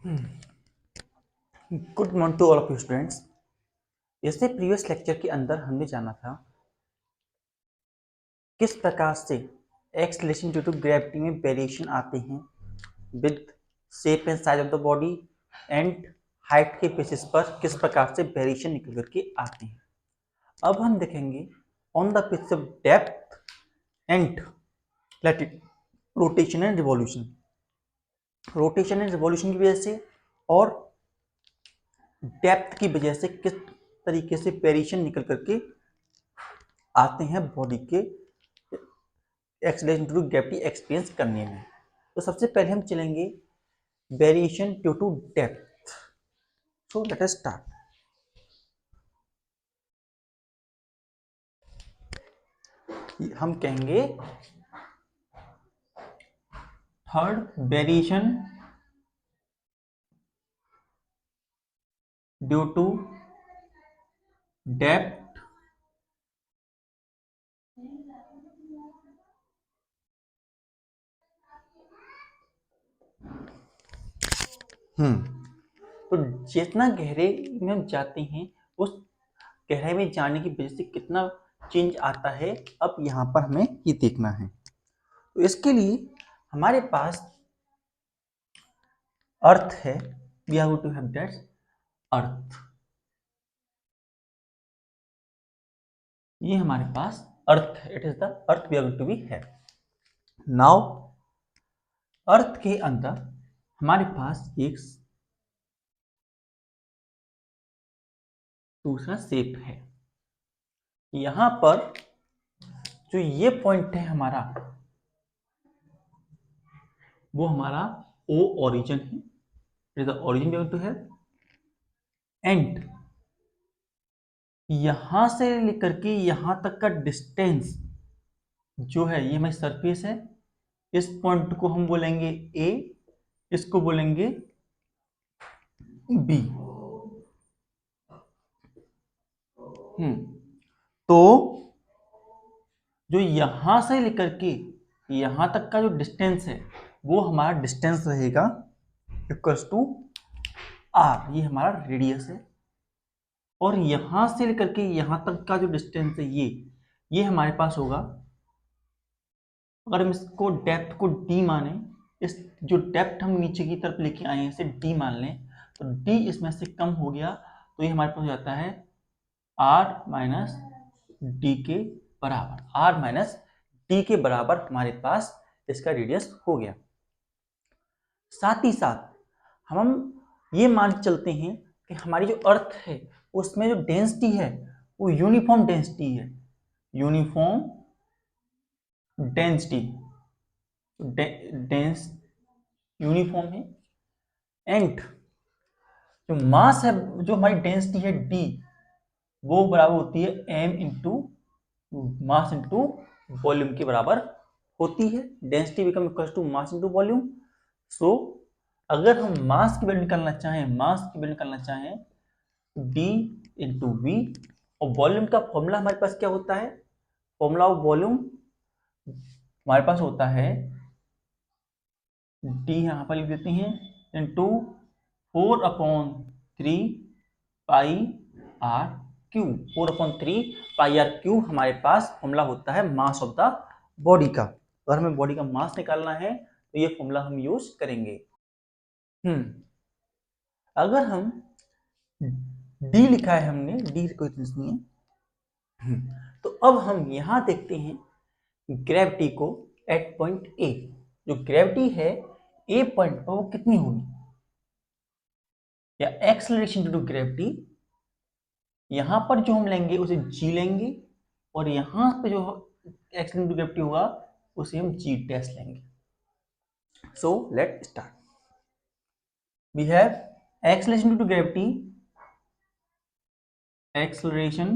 Good morning to all of you students. जैसे previous lecture के अंदर हमने जाना था किस प्रकार से एक्सलेशन ड्यू टू ग्रेविटी में वेरिएशन आते हैं with shape and size of the body and height के बेसिस पर किस प्रकार से वेरिएशन निकल करके आते हैं। अब हम देखेंगे on the basis of depth and latitude, rotation and revolution. Rotation and revolution की वजह से और डेप्थ की वजह से किस तरीके से वेरिएशन निकल करके आते हैं बॉडी के acceleration due to gravity experience करने में। तो सबसे पहले हम चलेंगे variation due to depth. So let us start. हम कहेंगे third variation due to depth तो जितना गहरे में हम जाते हैं उस गहराई में जाने की वजह से कितना चेंज आता है, अब यहाँ पर हमें ये देखना है। तो इसके लिए हमारे पास अर्थ है, we are going to have that earth. ये हमारे पास अर्थ है, it is the earth we are going to be है। नाउ अर्थ के अंदर हमारे पास एक दूसरा शेप है। यहां पर जो ये पॉइंट है हमारा, वो हमारा ओ ओरिजिन है, it is the origin we are going to have. And यहां से लेकर के यहां तक का डिस्टेंस जो है, ये हमारी सरफेस है। इस पॉइंट को हम बोलेंगे ए, इसको बोलेंगे बी। तो जो यहां से लेकर के यहां तक का जो डिस्टेंस है वो हमारा डिस्टेंस रहेगा इक्वल्स टू आर। ये हमारा रेडियस है। और यहां से लेकर के यहां तक का जो डिस्टेंस है ये हमारे पास होगा। अगर हम इसको डेप्थ को डी माने, इस जो डेप्थ हम नीचे की तरफ लेके आए हैं इसे डी मान लें, तो डी इसमें से कम हो गया तो ये हमारे पास हो जाता है आर माइनस डी के बराबर। आर माइनस डी के बराबर हमारे पास इसका रेडियस हो गया। साथ ही साथ हम ये मान के चलते हैं कि हमारी जो अर्थ है उसमें जो डेंसिटी है वो यूनिफॉर्म डेंसिटी है। यूनिफॉर्म डेंसिटी, डेंस यूनिफॉर्म है। एंड जो मास है, जो हमारी डेंसिटी है डी, वो बराबर होती है M into mass into volume के बराबर होती है। Density become equal to mass into volume. So अगर हम मास की वैल्यू निकालना चाहें डी इंटू वी, और वॉल्यूम का फॉर्मूला हमारे पास क्या होता है, फॉर्मूला ऑफ वॉल्यूम हमारे पास होता है डी, यहां पर लिख देते हैं, into 4/3 pi r cube. 4/3 pi r cube हमारे पास फॉर्मूला होता है मास ऑफ द बॉडी का। अगर हमें बॉडी का मास निकालना है तो ये फॉर्मूला हम यूज करेंगे। अगर हम डी लिखा है हमने, डी कोई टेंशन नहीं है। तो अब हम यहां देखते हैं ग्रेविटी को एट पॉइंट ए। जो ग्रेविटी है ए पॉइंट पर वो कितनी होगी, या एक्सेलरेशन ड्यू टू ग्रेविटी यहां पर जो हम लेंगे उसे जी लेंगे, और यहां पे जो एक्सेलरेशन ड्यू टू ग्रेविटी होगा उसे हम जी डैश लेंगे। So let start. We have acceleration due to gravity, acceleration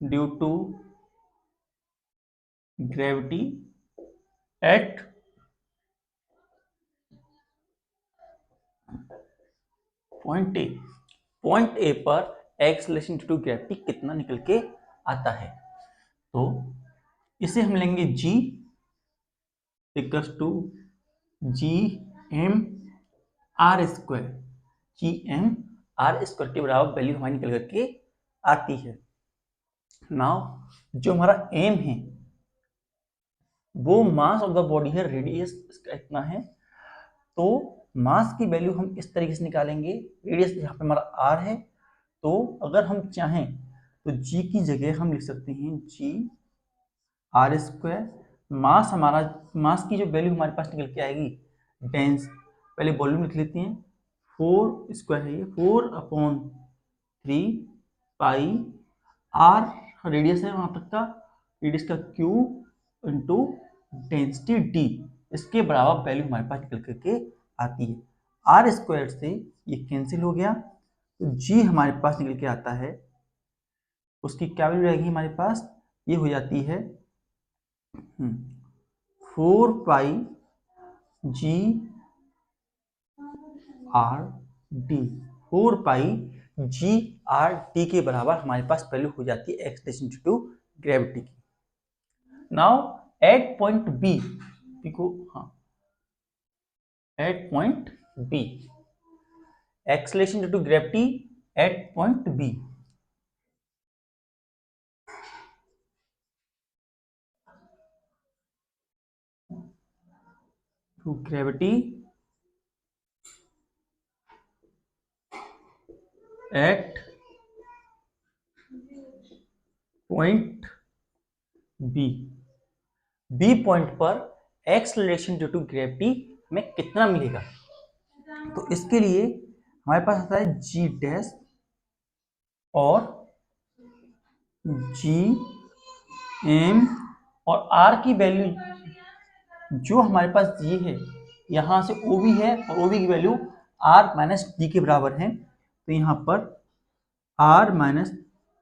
due to gravity at point A. Point A पर एक्सेलरेशन ड्यू टू ग्रेविटी कितना निकल के आता है, तो इसे हम लेंगे g equals to g m r square, g m r square के बराबर वैल्यू हमारी निकल करके आती है। नाउ जो हमारा एम है वो मास ऑफ द बॉडी है, रेडियस इसका इतना है, तो मास की वैल्यू हम इस तरीके से निकालेंगे। रेडियस यहाँ पे हमारा आर है, तो अगर हम चाहें तो जी की जगह हम लिख सकते हैं जी आर स्क्वायर। मास हमारा, मास की जो वैल्यू हमारे पास निकल के आएगी डेंस, पहले वॉल्यूम लिख लेते हैं, 4 स्क्वायर है ये, 4/3 पाई आर रेडियस है वहां तक का, रेडियस का क्यूब इंटू डेंसिटी डी, इसके बराबर वैल्यू हमारे पास निकल करके आती है। आर स्क्वायर से ये कैंसिल हो गया, तो जी हमारे पास निकल के आता है, उसकी क्या वैल्यू रहेगी हमारे पास, ये हो जाती है 4 pi ji r d, 4 pi ji are t के बराबर हमारे पास वैल्यू हो जाती है एक्सलेशन ड्यू टू ग्रेविटी की। नाउ एट पॉइंट बी को, हाँ at point B, acceleration due to gravity at point B. To gravity at point B, B point पर एक्सलेशन ड्यू टू ग्रेविटी में कितना मिलेगा, तो इसके लिए हमारे पास आता है जी डैश और जी एम और आर की वैल्यू जो हमारे पास ये है, यहां से ओ बी है और ओ बी की वैल्यू आर माइनस डी के बराबर है, तो यहाँ पर आर माइनस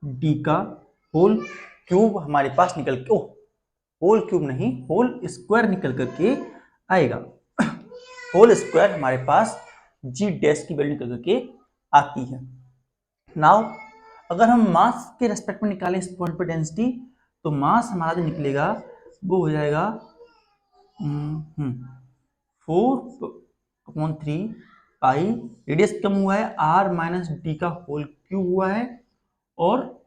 डी का होल क्यूब हमारे पास निकल के, होल क्यूब नहीं होल स्क्वायर निकल करके आएगा। होल स्क्वायर हमारे पास जी डैश की वैल्यू निकल करके आती है। नाउ अगर हम मास के रेस्पेक्ट में निकालें इस पॉइंट पर डेंसिटी, तो मास हमारा जो निकलेगा वो हो जाएगा 4/3 पाई, रेडियस कम हुआ है, आर माइनस डी का होल क्यूब हुआ है, और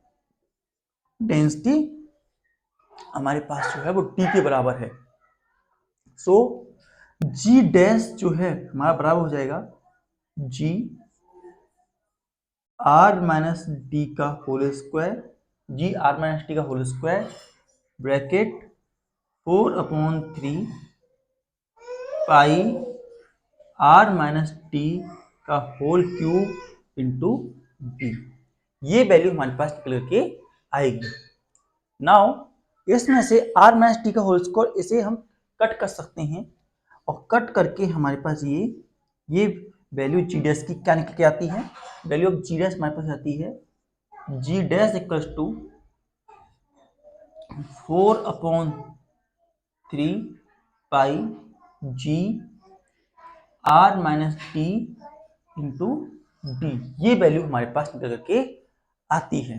डेंसिटी हमारे पास जो है वो टी के बराबर है। सो जी डैश जो है हमारा बराबर हो जाएगा जी आर माइनस डी का whole square, G R minus D का whole square bracket 4/3 pi R minus T का होल क्यूब इंटू डी, ये वैल्यू हमारे पास निकल के आएगी। नाउ इसमें से आर माइनस टी का होल स्क्वायर इसे हम कट कर सकते हैं, और कट करके हमारे पास ये वैल्यू जी डैश की क्या निकल के आती है, वैल्यू ऑफ जी डैश हमारे पास आती है G dash equals to 4/3 pi ji R minus T into D, ये वैल्यू हमारे पास निकल करके आती है।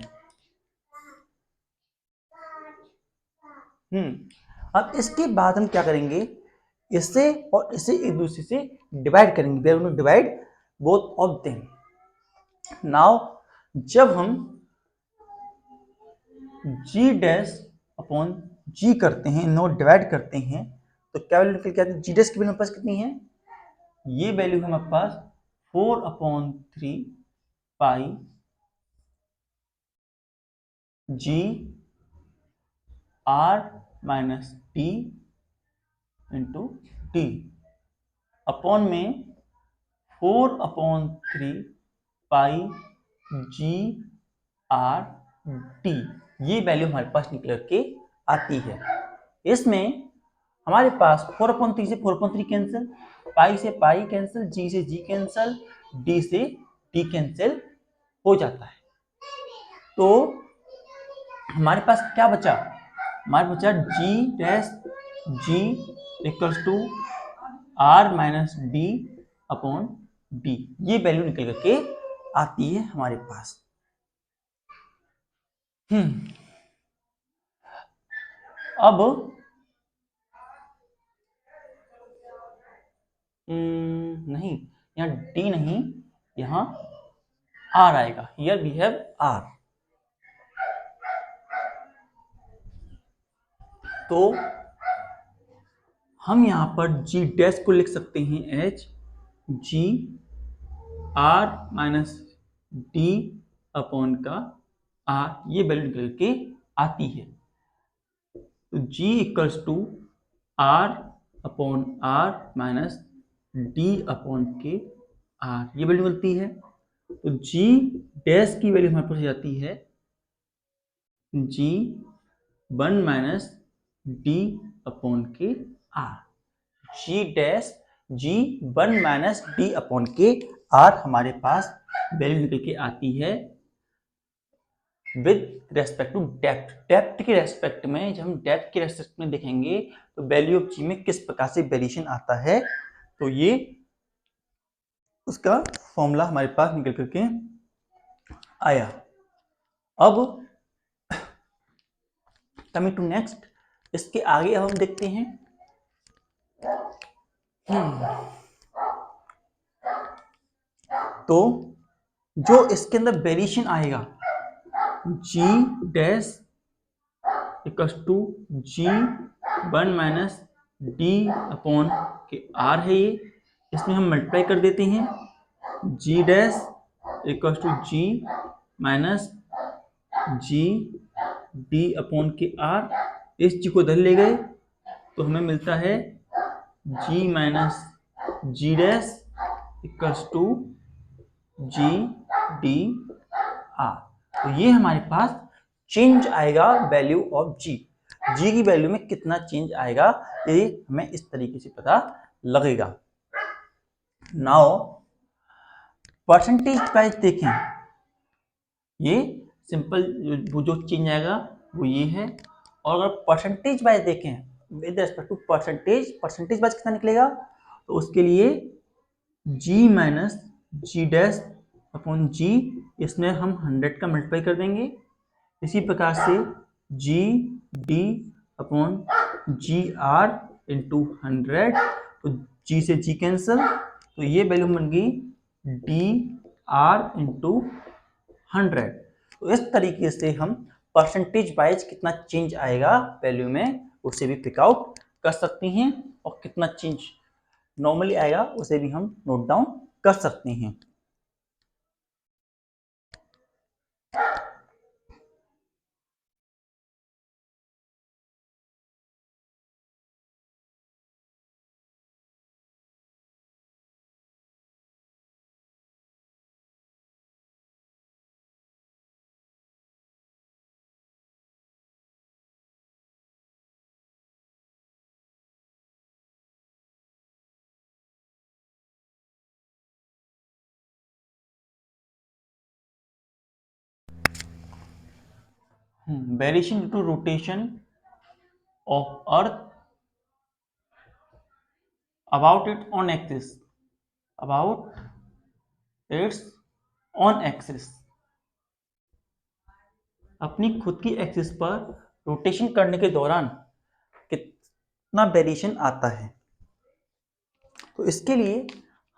अब इसके बाद हम क्या करेंगे, इसे और इसे एक दूसरे से डिवाइड करेंगे, we are going to divide both of them. Now जब हम जी डैश अपॉन जी करते हैं, नोट डिवाइड करते हैं, तो क्या वैल्यू निकल के आती है, जी डैश की वैल्यू हमारे पास कितनी है, ये वैल्यू हमारे पास 4/3 पाई जी R minus T into T upon में 4/3 पाई जी आर टी, ये वैल्यू हमारे पास निकल के आती है। इसमें हमारे पास 4/3 से 4/3 कैंसिल, पाई से पाई कैंसिल, जी से जी कैंसिल, डी से डी कैंसिल हो जाता है, तो हमारे पास क्या बचा, हमारे बचा G dash G equals to R minus D upon D, ये वैल्यू निकल करके आती है हमारे पास। अब नहीं, यहाँ डी नहीं, यहाँ आर आएगा। Here we have r. तो हम यहाँ पर जी डैश को लिख सकते हैं H G R minus D upon का आर, ये वैल्यू निकल के आती है। तो G equals to R upon R minus D upon के आर, ये वैल्यू मिलती है। तो जी डैश की वैल्यू हमारे पास जाती है जी 1 माइनस डी अपॉन के r. G dash g 1 minus D upon के आर हमारे पास वैल्यू निकल के आती है with respect to depth. Depth के रेस्पेक्ट में, जब हम डेप्थ के रेस्पेक्ट में देखेंगे तो वैल्यू ऑफ जी में किस प्रकार से वेरिएशन आता है, तो ये उसका फॉर्मूला हमारे पास निकल करके आया। अब कमिंग टू नेक्स्ट, इसके आगे अब हम देखते हैं तो जो इसके अंदर वेरिएशन आएगा G dash equals to G 1 minus D upon के आर है ये, इसमें हम मल्टीप्लाई कर देते हैं G dash equals to G minus G D upon के आर, इस जी को इधर ले गए तो हमें मिलता है G minus ji dash equals to G D R. तो ये हमारे पास चेंज आएगा वैल्यू ऑफ जी। जी की वैल्यू में कितना चेंज आएगा ये हमें इस तरीके से पता लगेगा। नाउ परसेंटेज वाइज देखें, ये सिंपल वो जो चेंज आएगा वो ये है। और अगर परसेंटेज वाइज देखें with respect to percentage, percentage wise कितना निकलेगा, तो उसके लिए जी माइनस जी डैश अपॉन जी, इसमें हम 100 का मल्टीप्लाई कर देंगे। इसी प्रकार से g D upon g r into 100, तो जी से जी कैंसिल, तो ये वैल्यू बन गई डी आर इंटू 100। तो इस तरीके से हम परसेंटेज वाइज कितना चेंज आएगा वैल्यू में उसे भी पिक आउट कर सकते हैं, और कितना चेंज नॉर्मली आएगा उसे भी हम नोट डाउन कर सकते हैं। Variation due to rotation of earth about its on axis, about its on axis, अपनी खुद की एक्सिस पर रोटेशन करने के दौरान कितना वेरिएशन आता है। तो इसके लिए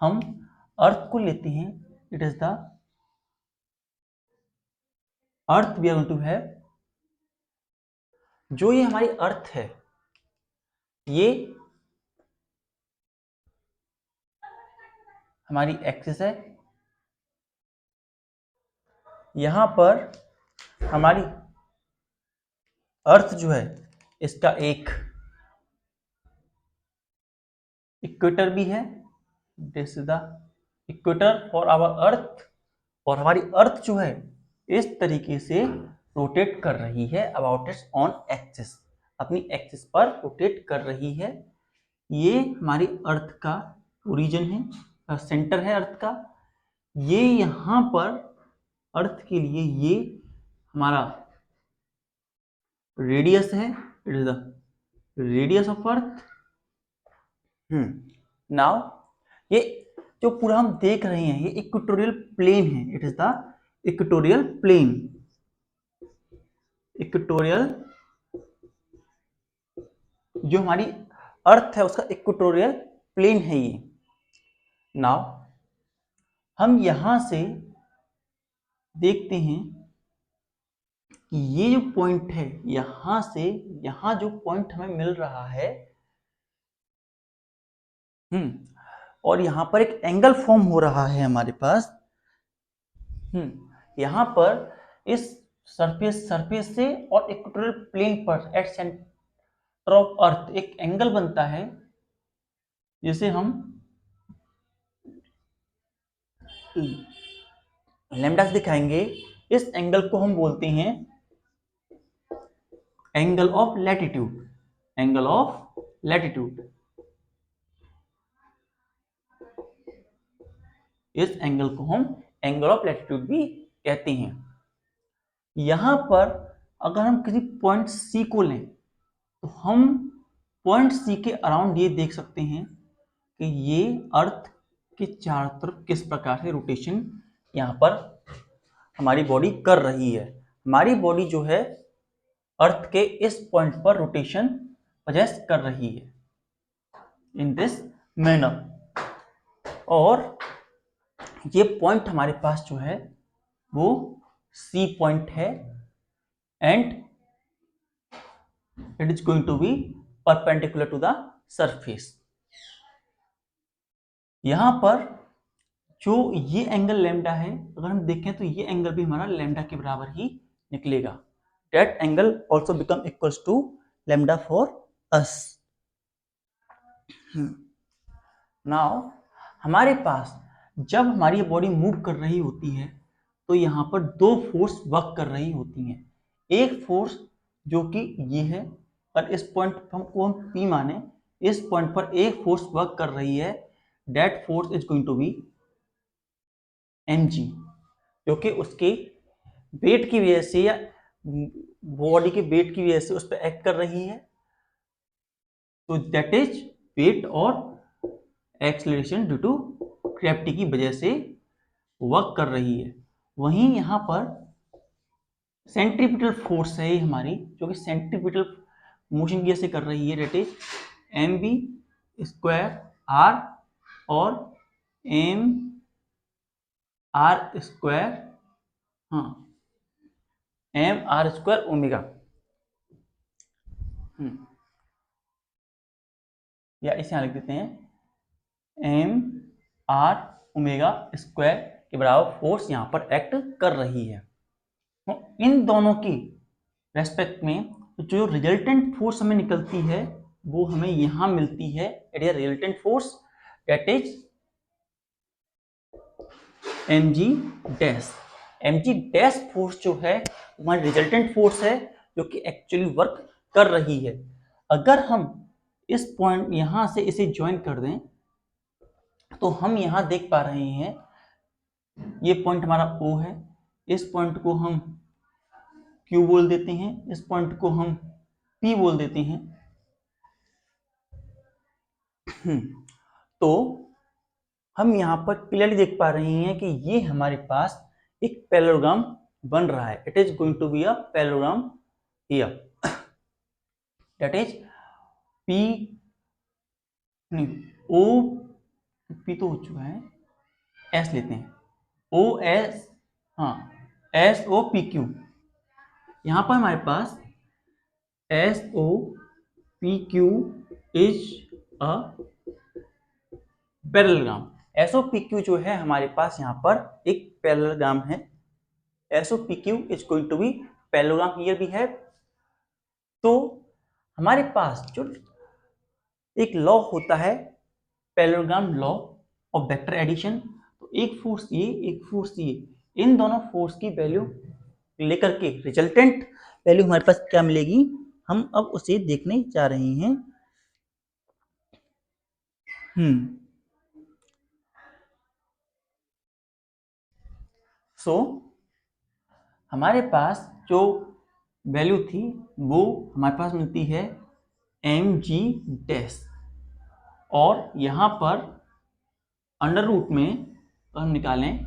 हम अर्थ को लेते हैं, it is the earth we are going to have. जो ये हमारी अर्थ है, ये हमारी एक्सिस है, यहां पर हमारी अर्थ जो है इसका एक इक्वेटर भी है, this is the equator for our earth. और हमारी अर्थ जो है इस तरीके से रोटेट कर रही है अबाउट इट्स ऑन एक्सिस, अपनी एक्सिस पर रोटेट कर रही है। ये हमारी अर्थ का ओरिजिन है, सेंटर है अर्थ का। ये यहाँ पर अर्थ के लिए ये हमारा रेडियस है, it is the radius of earth. Now ये जो पूरा हम देख रहे हैं ये इक्वेटोरियल प्लेन है, it is the equatorial plane. Equatorial जो हमारी अर्थ है उसका इक्वेटोरियल प्लेन है ये। नाउ हम यहां से देखते हैं कि ये जो पॉइंट है, यहां से यहां जो पॉइंट हमें मिल रहा है, और यहां पर एक एंगल फॉर्म हो रहा है हमारे पास। यहां पर इस सरफेस से और इक्वेटोरियल प्लेन पर एट सेंटर ऑफ अर्थ एक एंगल बनता है, जिसे हम लैम्डा से दिखाएंगे। इस एंगल को हम बोलते हैं angle of latitude. Angle of latitude, इस एंगल को हम एंगल ऑफ लैटिट्यूड भी कहते हैं। यहां पर अगर हम किसी पॉइंट सी को लें तो हम पॉइंट सी के अराउंड ये देख सकते हैं कि ये अर्थ के चारों तरफ किस प्रकार से रोटेशन यहां पर हमारी बॉडी कर रही है। हमारी बॉडी जो है अर्थ के इस पॉइंट पर रोटेशन पजेस कर रही है इन दिस मैनर। और ये पॉइंट हमारे पास जो है वो सी पॉइंट है, and it is going to be perpendicular to the surface. यहां पर जो ये एंगल लैम्डा है, अगर हम देखें तो ये एंगल भी हमारा लैम्डा के बराबर ही निकलेगा। That angle also become equals to lambda for us. Now हमारे पास जब हमारी बॉडी मूव कर रही होती है तो यहाँ पर दो फोर्स वर्क कर रही होती हैं। एक फोर्स जो कि ये है, और इस पॉइंट को हम P माने, इस पॉइंट पर एक फोर्स वर्क कर रही है। That force is going to be mg, जो कि उसके वेट की वजह से या बॉडी के वेट की वजह से उस पर एक्ट कर रही है। तो दैट इज वेट और एक्सेलरेशन ड्यू टू ग्रेविटी की वजह से वर्क कर रही है। वहीं यहां पर सेंट्रीपिटल फोर्स है हमारी, जो कि सेंट्रीपिटल मोशन की वजह से कर रही है। That is mv square r और m r square, m r square omega, या इसे यहां लिख देते हैं एम आर ओमेगा स्क्वायर के बराबर फोर्स यहां पर एक्ट कर रही है। तो इन दोनों की रेस्पेक्ट में जो रिजल्टेंट फोर्स हमें निकलती है वो हमें यहां मिलती है। It is resultant force that is mg dash. mg dash force जो है हमारी रिजल्टेंट फोर्स है, जो कि एक्चुअली वर्क कर रही है। अगर हम इस पॉइंट यहां से इसे ज्वाइन कर दें तो हम यहां देख पा रहे हैं ये पॉइंट हमारा O है, इस पॉइंट को हम Q बोल देते हैं, इस पॉइंट को हम P बोल देते हैं। तो हम यहां पर क्लियरली देख पा रहे हैं कि ये हमारे पास एक पैरेललोग्राम बन रहा है। It is going to be a parallelogram here. That is P, नहीं O, P तो हो चुका है, S लेते हैं, O S, S O P Q। यहां पर हमारे पास S O P Q is a parallelogram. SOPQ जो है हमारे पास यहाँ पर एक पैरेललोग्राम है। SOPQ is going to be parallelogram here भी है। तो हमारे पास जो एक लॉ होता है parallelogram law of vector addition, तो एक फोर्स ये, एक फोर्स ये, इन दोनों फोर्स की वैल्यू लेकर के रिजल्टेंट वैल्यू हमारे पास क्या मिलेगी, हम अब उसे देखने जा रहे हैं। सो हमारे पास जो वैल्यू थी वो हमारे पास मिलती है mg डैश, और यहां पर अंडर रूट में हम निकालें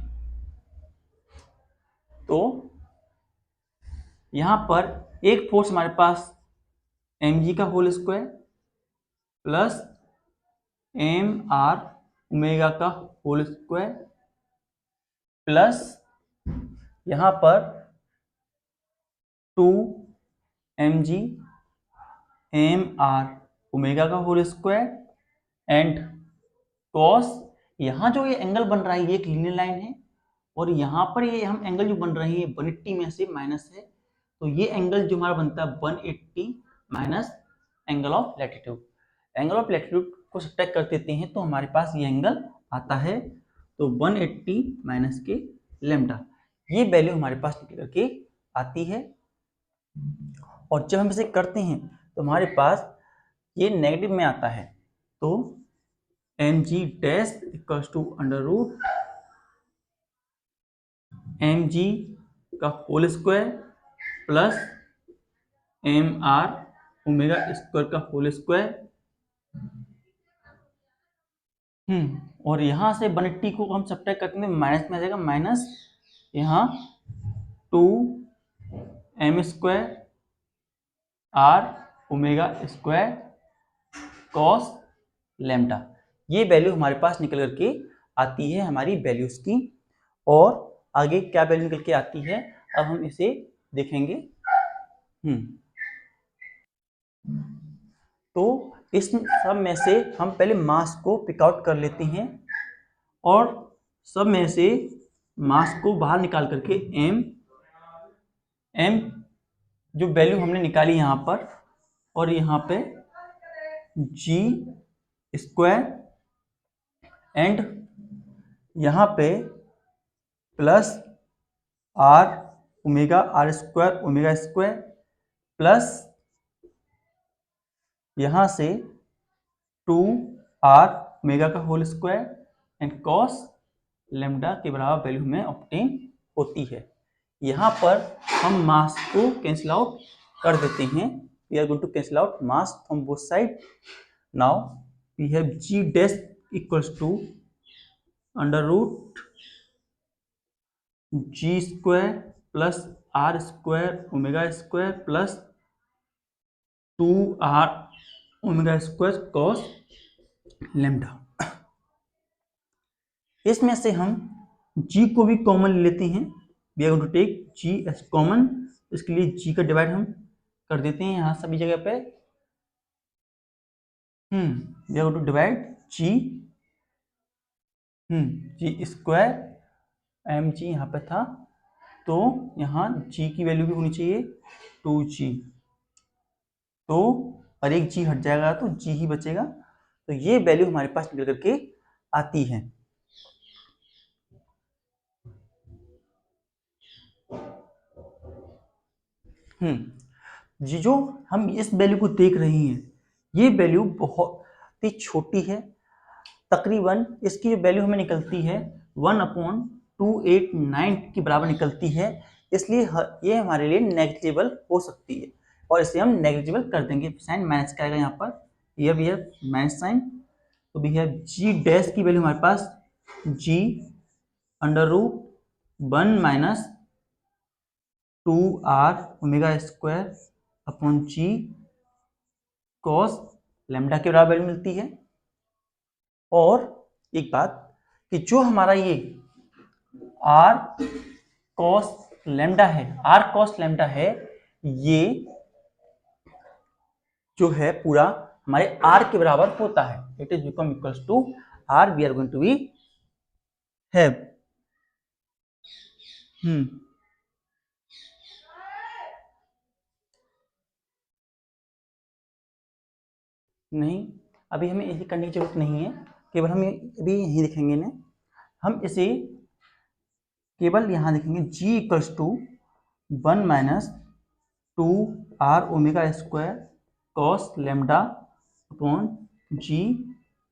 तो यहां पर एक फोर्स हमारे पास mg का whole square plus m r omega का होल स्क्वायर प्लस यहां पर 2mg mr ओमेगा का होल स्क्वायर एंड कॉस, यहां जो ये एंगल बन रहा है ये एक लीनियर लाइन है और यहां पर ये हम एंगल जो बन रही है 180 में से माइनस है, तो ये एंगल जो हमारा बनता है 180 minus angle of latitude. Angle of latitude को सब्ट्रैक्ट कर देते हैं तो हमारे पास ये एंगल आता है, तो 180 माइनस के लैम्डा, ये वैल्यू हमारे पास निकल करके आती है। और जब हम इसे करते हैं तो हमारे पास ये नेगेटिव में आता है, तो mg dash equals to under root mg का whole square plus mr omega square का होल स्क्वायर। और यहां से 180 को हम सब्ट्रैक्ट करते हैं माइनस में आ जाएगा, माइनस यहाँ 2m square r omega square cos lambda, ये वैल्यू हमारे पास निकल करके आती है हमारी वैल्यूज की। और आगे क्या वैल्यू निकल के आती है अब हम इसे देखेंगे। तो इस सब में से हम पहले मास को पिक आउट कर लेते हैं और सब में से मास को बाहर निकाल करके m जो वैल्यू हमने निकाली यहाँ पर और यहाँ पे g स्क्वायर एंड यहाँ पे plus r omega r square omega square plus यहाँ से 2r ओमेगा का whole square and cos lambda के बराबर वैल्यू हमें ऑब्टेन होती है। यहाँ पर हम मास को कैंसिल आउट कर देते हैं। We are going to cancel out mass from both side. Now we have g dash equals to under root g square plus r square omega square plus 2r omega square cos lambda. इसमें से हम g को भी common लेते हैं। We are going to take g as common, इसके लिए g का डिवाइड हम कर देते हैं यहाँ सभी जगह पे। We are going to divide g square mg यहाँ पे था, तो यहाँ g की वैल्यू भी होनी चाहिए 2g, तो और एक g हट जाएगा तो g ही बचेगा, तो ये वैल्यू हमारे पास निकल करके आती है। जी जो हम इस वैल्यू को देख रहे हैं ये वैल्यू बहुत ही छोटी है, तकरीबन इसकी जो वैल्यू हमें निकलती है 1/289 के बराबर निकलती है, इसलिए ये हमारे लिए नेग्लिजिबल हो सकती है और इसे हम नेग्लिजिबल कर देंगे। साइन माइनस का आएगा यहाँ पर, ये भी है माइनस साइन, तो भी है जी डैश की वैल्यू हमारे पास G under root 1 minus 2r omega square upon जी कॉस लैम्डा के बराबर वैल्यू मिलती है। और एक बात कि जो हमारा ये r cos लैम्डा है, r cos लैम्डा है, ये जो है पूरा हमारे r के बराबर होता है। It is become equals to r, we are going to be have नहीं, अभी हमें यही करने की जरूरत नहीं है, केवल हम अभी यही लिखेंगे ना, हम इसे केवल यहां लिखेंगे g equals to 1 minus 2r omega square cos lambda upon g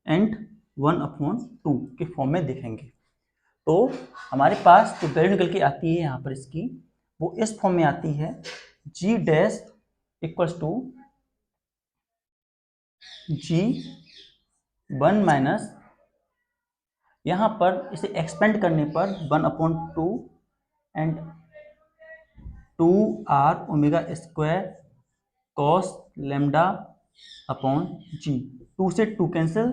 and 1/2 के फॉर्म में देखेंगे। तो हमारे पास जो वैल्यू निकल के आती है यहाँ पर इसकी, वो इस फॉर्म में आती है g dash equals to g 1 minus, यहाँ पर इसे एक्सपेंड करने पर 1/2 and 2r omega square cos lambda upon G, 2 से 2 कैंसिल,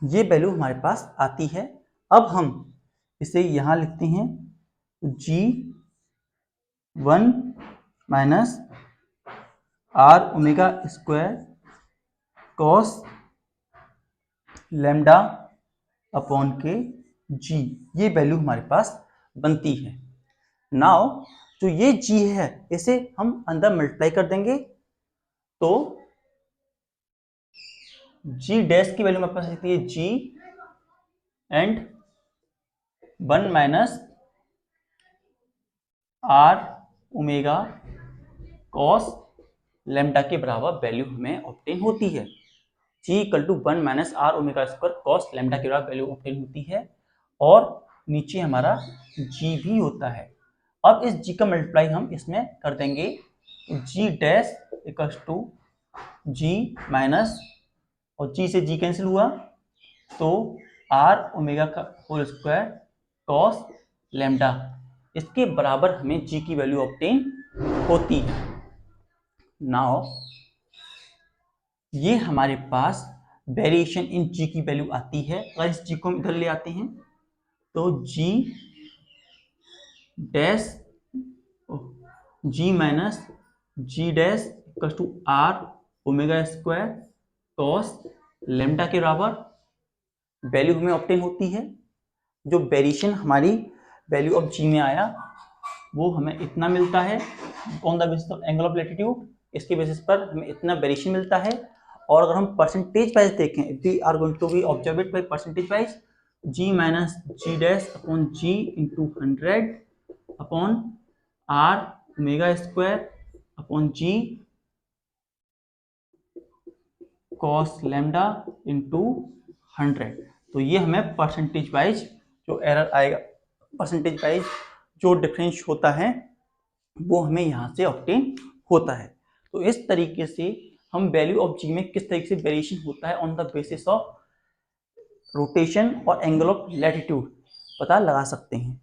ये वैल्यू हमारे पास आती है। अब हम इसे यहाँ लिखते हैं G1 minus R omega square cos lambda upon के जी, ये वैल्यू हमारे पास बनती है। नाउ जो ये जी है इसे हम अंदर मल्टीप्लाई कर देंगे तो जी डैश की वैल्यू हमारे पास आती है G and 1 minus R omega cos lambda के बराबर वैल्यू हमें ऑब्टेन होती है। G equal to 1 minus R omega square cos lambda के बराबर वैल्यू ऑब्टेन होती है और नीचे हमारा जी भी होता है। अब इस जी का मल्टीप्लाई हम इसमें कर देंगे, G dash equal to G minus, और जी से जी कैंसिल हुआ तो आर ओमेगा का होल स्क्वायर कॉस लैम्डा, इसके बराबर हमें जी की वैल्यू ऑब्टेन होती है। नाउ ये हमारे पास वेरिएशन इन जी की वैल्यू आती है। अगर इस जी को हम इधर ले आते हैं तो G dash G minus ji dash equal to R omega square cos lambda के बराबर वैल्यू हमें ऑब्टेन होती है। जो वेरिएशन हमारी वैल्यू ऑफ जी में आया वो हमें इतना मिलता है on the basis of angle of latitude, इसके बेसिस पर हमें इतना वेरिएशन मिलता है। और अगर हम परसेंटेज वाइज देखें, if we are going to be observe it by percentage wise, g minus ji dash upon g into 100 upon r omega square upon ji cos lambda into 100। तो ये हमें परसेंटेज वाइज जो error आएगा, percentage wise जो difference होता है वो हमें यहाँ से ऑब्टेन होता है। तो इस तरीके से हम वैल्यू ऑफ जी में किस तरीके से वेरिएशन होता है on the basis of rotation और एंगल ऑफ लैटिट्यूड पता लगा सकते हैं।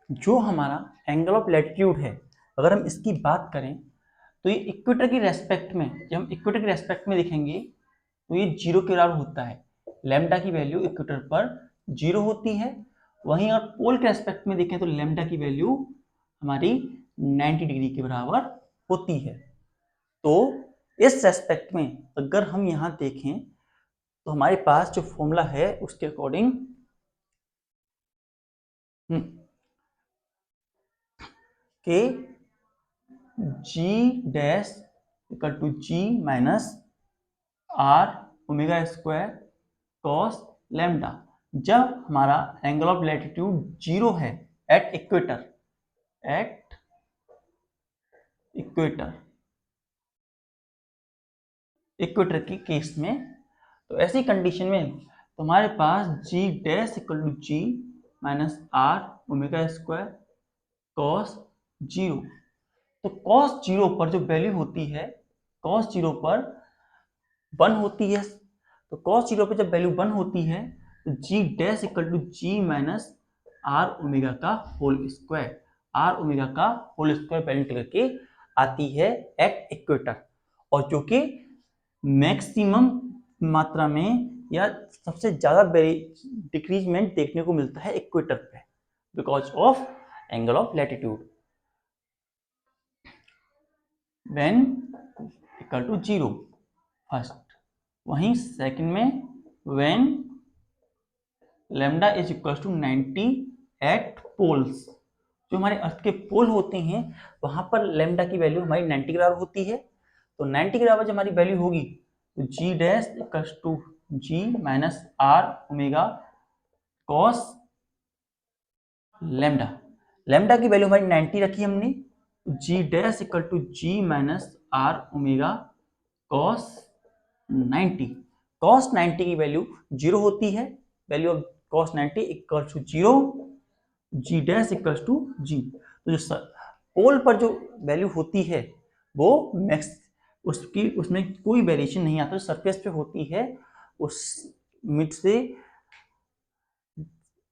जो हमारा एंगल ऑफ लैटिट्यूड है, अगर हम इसकी बात करें तो ये इक्वेटर की रेस्पेक्ट में, जब हम इक्वेटर की रेस्पेक्ट में देखेंगे तो ये जीरो के बराबर होता है। लैम्डा की वैल्यू इक्वेटर पर जीरो होती है। वहीं अगर पोल के रेस्पेक्ट में देखें तो लैम्डा की वैल्यू हमारी 90 डिग्री के बराबर होती है। तो इस रेस्पेक्ट में अगर हम यहाँ देखें तो हमारे पास जो फॉर्मूला है उसके अकॉर्डिंग के G dash equal to G minus R omega square cos lambda, जब हमारा एंगल ऑफ लैटिट्यूड जीरो है at equator, at equator, equator की केस में, तो ऐसी कंडीशन में तुम्हारे पास G dash equal to G minus R omega square cos zero. तो कॉस जीरो पर जो वैल्यू होती है, कॉस जीरो पर 1 होती है। तो कॉस जीरो पर जब वैल्यू 1 होती है तो G dash equal to G minus R omega का होल स्क्वायर, आर ओमेगा का होल स्क्वायर वैल्यू करके आती है एट इक्वेटर, और जो कि मैक्सिमम मात्रा में या सबसे ज्यादा डिक्रीजमेंट देखने को मिलता है इक्वेटर पे because of angle of latitude when equal to zero first. वहीं सेकंड में when lambda is equal to 90 at poles, जो हमारे अर्थ के पोल होते हैं वहां पर लैम्डा की वैल्यू हमारी 90 के बराबर होती है। तो 90 के बराबर जब हमारी वैल्यू होगी तो G dash equal to G minus R omega cos lambda, lambda की वैल्यू हमारी 90 रखी हमने, G dash equal to G minus R omega cos 90। cos 90 की वैल्यू 0 होती है, value of cos 90 equal to 0, g dash equal to g। तो जो पोल पर जो वैल्यू होती है वो मैक्स, उसकी उसमें कोई वेरिएशन नहीं आता, जो सरफेस पे होती है उस मिड से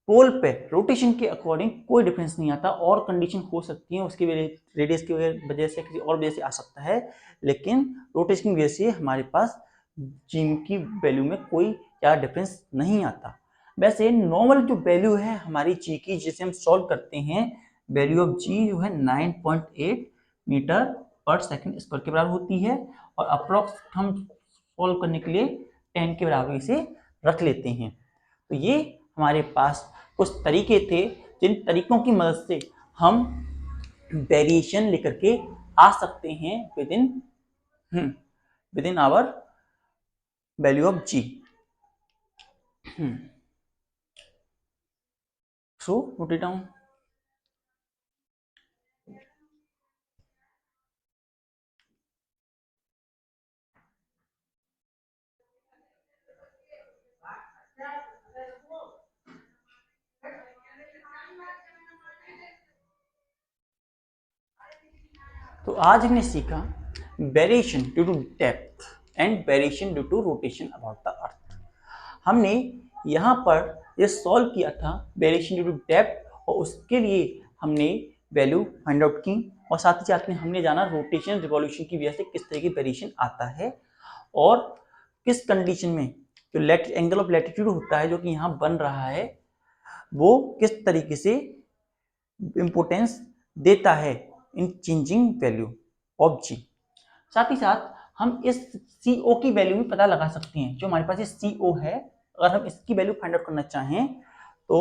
पोल पे रोटेशन के अकॉर्डिंग कोई डिफरेंस नहीं आता। और कंडीशन हो सकती है उसकी रेडियस की वजह से, किसी और वजह से आ सकता है, लेकिन रोटेशन की वजह से हमारे पास जी की वैल्यू में कोई ज़्यादा डिफरेंस नहीं आता। वैसे नॉर्मल जो वैल्यू है हमारी जी की, जिसे हम सॉल्व करते हैं, वैल्यू ऑफ जी जो है 9.8 मीटर पर सेकंड स्क्वायर के बराबर होती है, और अप्रोक्स हम सॉल्व करने के लिए 10 के बराबर इसे रख लेते हैं। तो ये हमारे पास कुछ तरीके थे जिन तरीकों की मदद से हम वेरिएशन लेकर के आ सकते हैं within our value of g. So note it down. तो आज हमने सीखा variation due to depth and variation due to rotation about the earth. हमने यहाँ पर ये सॉल्व किया था वेरिएशन ड्यू टू डेप्थ, और उसके लिए हमने वैल्यू फाइंड आउट की, और साथ ही साथ में हमने जाना रोटेशन रिवॉल्यूशन की वजह से किस तरह की वेरिएशन आता है, और किस कंडीशन में जो एंगल ऑफ लैटिट्यूड होता है जो कि यहाँ बन रहा है वो किस तरीके से इंपोर्टेंस देता है इन चेंजिंग वैल्यू ऑफ जी। साथ ही साथ हम इस CO की वैल्यू भी पता लगा सकते हैं। जो हमारे पास ये CO है, अगर हम इसकी वैल्यू फाइंड आउट करना चाहें तो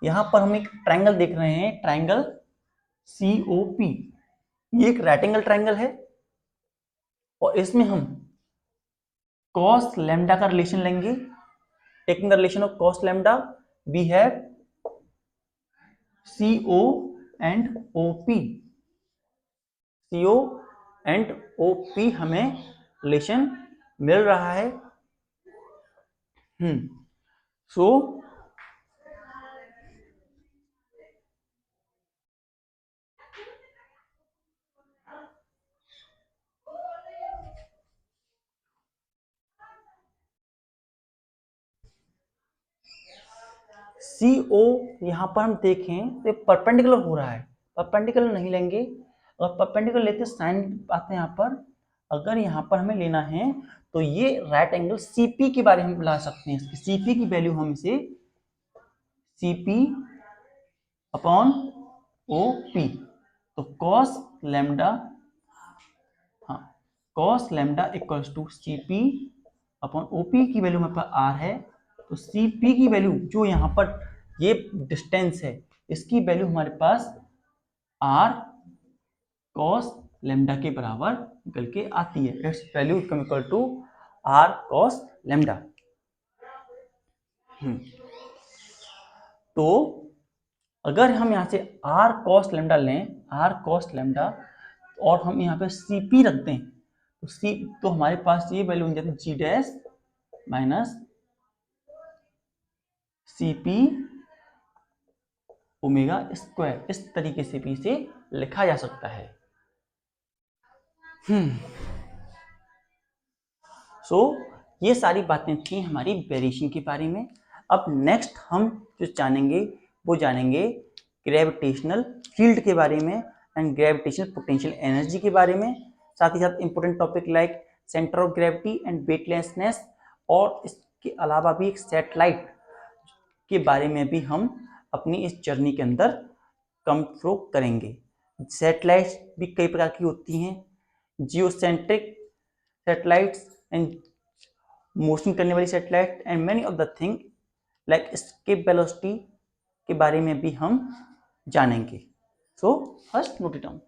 यहाँ पर हम एक ट्रायंगल देख रहे हैं, ट्रायंगल COP। ये एक राइट एंगल ट्रायंगल है, और इसमें हम cos लैम्डा का रिलेशन लेंगे। Taking the relation of cos lambda, we have CO and OP। CO and OP हमें रिलेशन मिल रहा है। सो CO यहाँ पर हम देखें तो परपेंडिकुलर हो रहा है, परपेंडिकुलर नहीं लेंगे, और परपेंडिकुलर लेते साइन आते हैं यहाँ पर। अगर यहाँ पर हमें लेना है तो ये राइट एंगल CP के बारे में हम ला सकते हैं। CP की वैल्यू हम इसे CP अपॉन OP, तो cos लैम्डा, हाँ, cos lambda equals to CP upon OP की वैल्यू हमारे पास R है, तो CP की वैल्यू जो यहाँ पर ये डिस्टेंस है इसकी वैल्यू हमारे पास R cos लैम्डा के बराबर निकल के आती है। It's value equal to R cos lambda. तो अगर हम यहाँ से R cos लैम्डा लें, R cos लैम्डा, और हम यहाँ पे CP रख दें तो हमारे पास ये वैल्यू बन जाती है G dash minus CP omega square. इस तरीके से भी इसे लिखा जा सकता है। सो ये सारी बातें थी हमारी वेरिएशन के बारे में। अब नेक्स्ट हम जो जानेंगे वो जानेंगे ग्रेविटेशनल फील्ड के बारे में एंड ग्रेविटेशनल पोटेंशियल एनर्जी के बारे में। साथ ही साथ important topic like centre of gravity and weightlessness, और इसके अलावा भी एक सैटेलाइट के बारे में भी हम अपनी इस जर्नी के अंदर कम थ्रो करेंगे। सैटेलाइट्स भी कई प्रकार की होती हैं, जियोसेंट्रिक सैटेलाइट्स एंड मोशन करने वाली satellite, and many of the thing like escape velocity के बारे में भी हम जानेंगे। So first note it down.